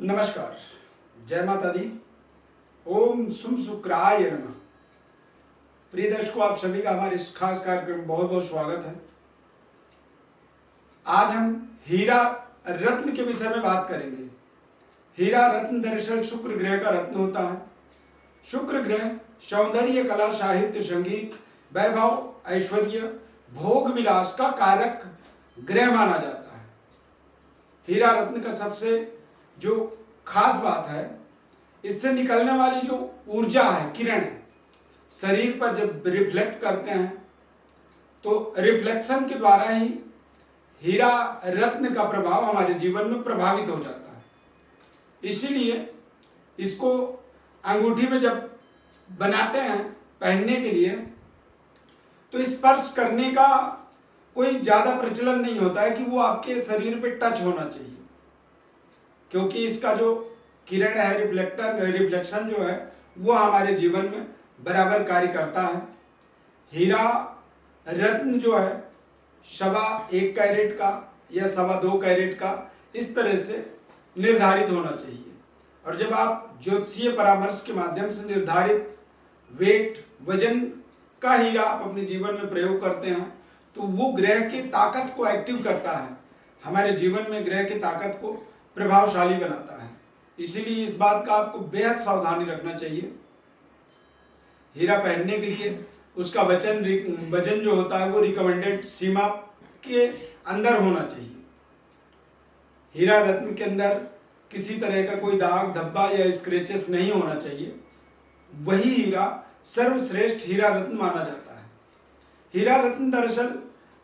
नमस्कार, जय माता दी। ओम सुम शुक्राय नमः। प्रिय दर्शकों, आप सभी का हमारे इस खास कार्यक्रम में बहुत बहुत स्वागत है। आज हम हीरा रत्न के विषय में बात करेंगे। हीरा रत्न दरअसल शुक्र ग्रह का रत्न होता है। शुक्र ग्रह सौंदर्य, कला, साहित्य, संगीत, वैभव, ऐश्वर्य, भोग विलास का कारक ग्रह माना जाता है। हीरा रत्न का सबसे जो खास बात है, इससे निकलने वाली जो ऊर्जा है, किरण है, शरीर पर जब रिफ्लेक्ट करते हैं तो रिफ्लेक्शन के द्वारा ही हीरा रत्न का प्रभाव हमारे जीवन में प्रभावित हो जाता है। इसीलिए इसको अंगूठी में जब बनाते हैं पहनने के लिए, तो स्पर्श करने का कोई ज्यादा प्रचलन नहीं होता है कि वो आपके शरीर पे टच होना चाहिए, क्योंकि इसका जो किरण है, रिफ्लेक्शन जो है, वो हमारे जीवन में बराबर कार्य करता है। हीरा रत्न जो है 1.25 कैरेट का या 2.25 कैरेट का इस तरह से निर्धारित होना चाहिए। और जब आप ज्योतिषीय परामर्श के माध्यम से निर्धारित वेट, वजन का हीरा आप अपने जीवन में प्रयोग करते हैं, तो वो ग्रह की ताकत को एक्टिव करता है, हमारे जीवन में ग्रह की ताकत को प्रभावशाली बनाता है। इसीलिए इस बात का आपको बेहद सावधानी रखना चाहिए। हीरा पहनने के लिए उसका वजन जो होता है वो रिकमेंडेड सीमा के अंदर होना चाहिए। हीरा रत्न के अंदर किसी तरह का कोई दाग, धब्बा या स्क्रैचेस नहीं होना चाहिए। वही हीरा सर्वश्रेष्ठ हीरा रत्न माना जाता है। हीरा रत्न दरअसल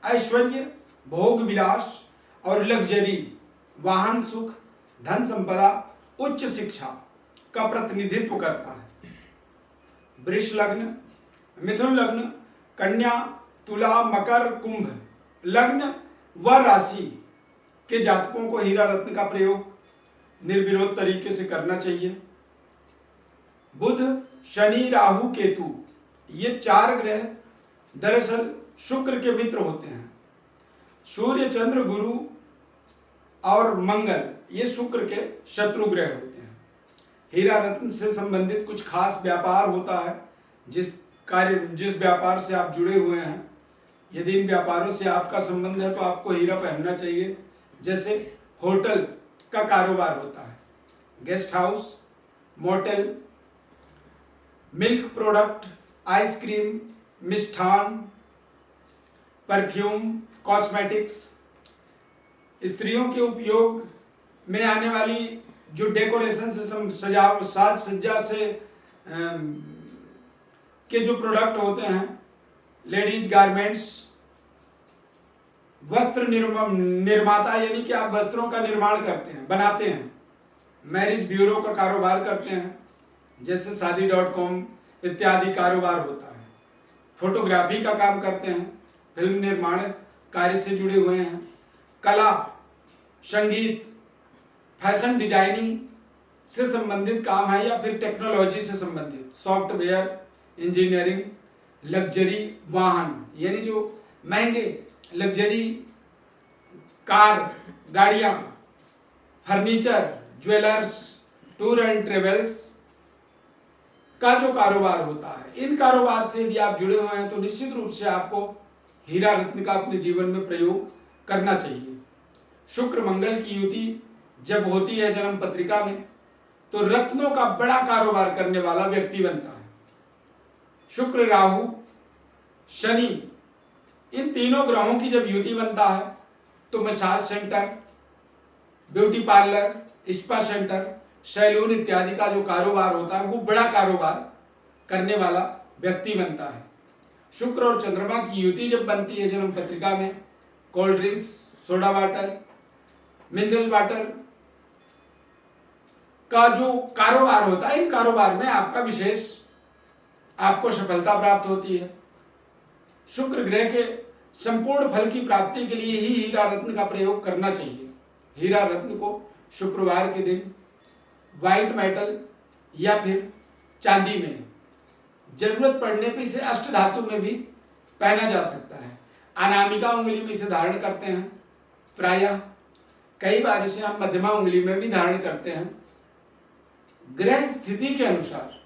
ऐश्वर्य, भोग विलास और लग्जरी, वाहन सुख, धन संपदा, उच्च शिक्षा का प्रतिनिधित्व करता है। वृष लग्न, मिथुन लग्न, कन्या, तुला, मकर, कुंभ लग्न व राशि के जातकों को हीरा रत्न का प्रयोग निर्विरोध तरीके से करना चाहिए। बुध, शनि, राहु, केतु ये 4 ग्रह दरअसल शुक्र के मित्र होते हैं। सूर्य, चंद्र, गुरु और मंगल ये शुक्र के शत्रु ग्रह होते हैं। हीरा रत्न से संबंधित कुछ खास व्यापार होता है, जिस व्यापार से आप जुड़े हुए हैं, यदि इन व्यापारों से आपका संबंध है तो आपको हीरा पहनना चाहिए। जैसे होटल का कारोबार होता है, guest house, motel, milk product, ice cream, मिष्ठान, परफ्यूम, कॉस्मेटिक्स, स्त्रियों के उपयोग में आने वाली जो डेकोरेशन से साज सज्जा से के जो प्रोडक्ट होते हैं, लेडीज गारमेंट्स, वस्त्र निर्माता यानी कि आप वस्त्रों का निर्माण करते हैं, बनाते हैं, मैरिज ब्यूरो का कारोबार करते हैं, जैसे शादी.com इत्यादि कारोबार होता है। फोटोग्राफी का काम करते हैं, फिल्म निर्माण कार्य से जुड़े हुए हैं, कला, संगीत, फैशन डिजाइनिंग से संबंधित काम है, या फिर टेक्नोलॉजी से संबंधित सॉफ्टवेयर इंजीनियरिंग, लग्जरी वाहन यानी जो महंगे लग्जरी कार, गाड़ियां, furniture, jewellers, tour and travels का जो कारोबार होता है, इन कारोबार से यदि आप जुड़े हुए हैं तो निश्चित रूप से आपको हीरा रत्न का अपने जीवन में प्रयोग करना चाहिए। शुक्र मंगल की युति जब होती है जन्म पत्रिका में, तो रत्नों का बड़ा कारोबार करने वाला व्यक्ति बनता है। शुक्र, राहु, शनि इन तीनों ग्रहों की जब युति बनता है तो massage centre, beauty parlour, spa centre, salon इत्यादि का जो कारोबार होता है वो बड़ा कारोबार करने वाला व्यक्ति बनता है। शुक्र और चंद्रमा की युति जब बनती है जन्म पत्रिका में, cold drinks, soda water, mineral water का जो कारोबार होता है, इन कारोबार में आपको सफलता प्राप्त होती है। शुक्र ग्रह के संपूर्ण फल की प्राप्ति के लिए ही हीरा रत्न का प्रयोग करना चाहिए। हीरा रत्न को शुक्रवार के दिन व्हाइट मेटल या फिर चांदी में, जरूरत पड़ने पर इसे अष्ट धातु में भी पहना जा सकता है। अनामिका उंगली में इसे धारण करते हैं प्रायः, कई बार इसे हम मध्यमा उंगली में भी धारण करते हैं। ग्रह स्थिति के अनुसार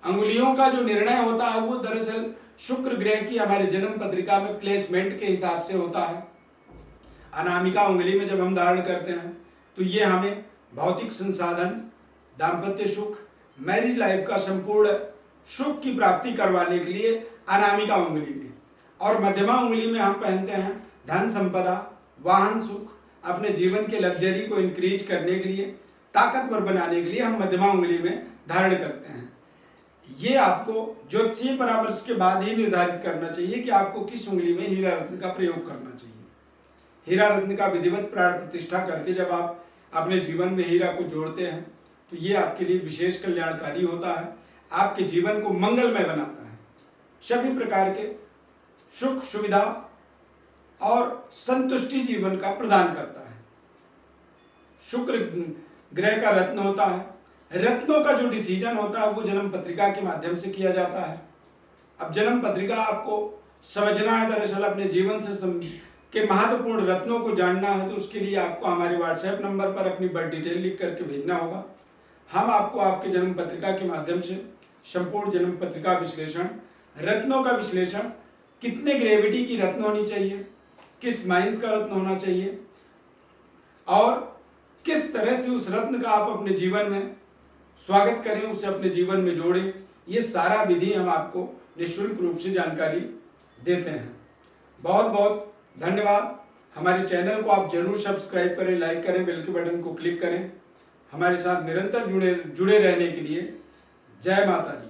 अंगुलियों का जो निर्णय होता है वो दरअसल शुक्र ग्रह की हमारे जन्म पत्रिका में प्लेसमेंट के हिसाब से होता है। अनामिका उंगली में जब हम धारण करते हैं तो ये हमें भौतिक संसाधन, दाम्पत्य सुख, मैरिज लाइफ का संपूर्ण सुख की प्राप्ति करवाने के लिए अनामिका उंगली में, और मध्यमा उंगली में हम पहनते हैं धन संपदा, वाहन सुख, अपने जीवन के लग्जरी को इंक्रीज करने के लिए, ताकतवर बनाने के लिए हम मध्यमा उंगली में धारण करते हैं। ये आपको ज्योतिषीय परामर्श के बाद ही निर्धारित करना चाहिए कि आपको किस उंगली में हीरा रत्न का प्रयोग करना चाहिए। हीरा रत्न का विधिवत प्राण प्रतिष्ठा करके जब आप अपने जीवन में हीरा को जोड़ते हैं तो ये आपके लिए विशेष कल्याणकारी होता है, आपके जीवन को मंगलमय बनाता है, सभी प्रकार के सुख सुविधा और संतुष्टि जीवन का प्रदान करता है। शुक्र ग्रह का रत्न होता है। रत्नों का जो डिसीजन होता है वो जन्म पत्रिका के माध्यम से किया जाता है। अब जन्म पत्रिका आपको समझना है, दरअसल अपने जीवन से के महत्वपूर्ण रत्नों को जानना है, तो उसके लिए आपको हमारे व्हाट्सएप नंबर पर अपनी बर्थ डिटेल लिख करके भेजना होगा। हम आपको आपके जन्म पत्रिका के माध्यम से संपूर्ण जन्म पत्रिका विश्लेषण, रत्नों का विश्लेषण, कितने ग्रेविटी की रत्न होनी चाहिए, किस माइंस का रत्न होना चाहिए और किस तरह से उस रत्न का आप अपने जीवन में स्वागत करें, उसे अपने जीवन में जोड़ें, ये सारा विधि हम आपको निःशुल्क रूप से जानकारी देते हैं। बहुत बहुत धन्यवाद। हमारे चैनल को आप जरूर सब्सक्राइब करें, लाइक करें, बेल के बटन को क्लिक करें। हमारे साथ निरंतर जुड़े रहने के लिए जय माता दी।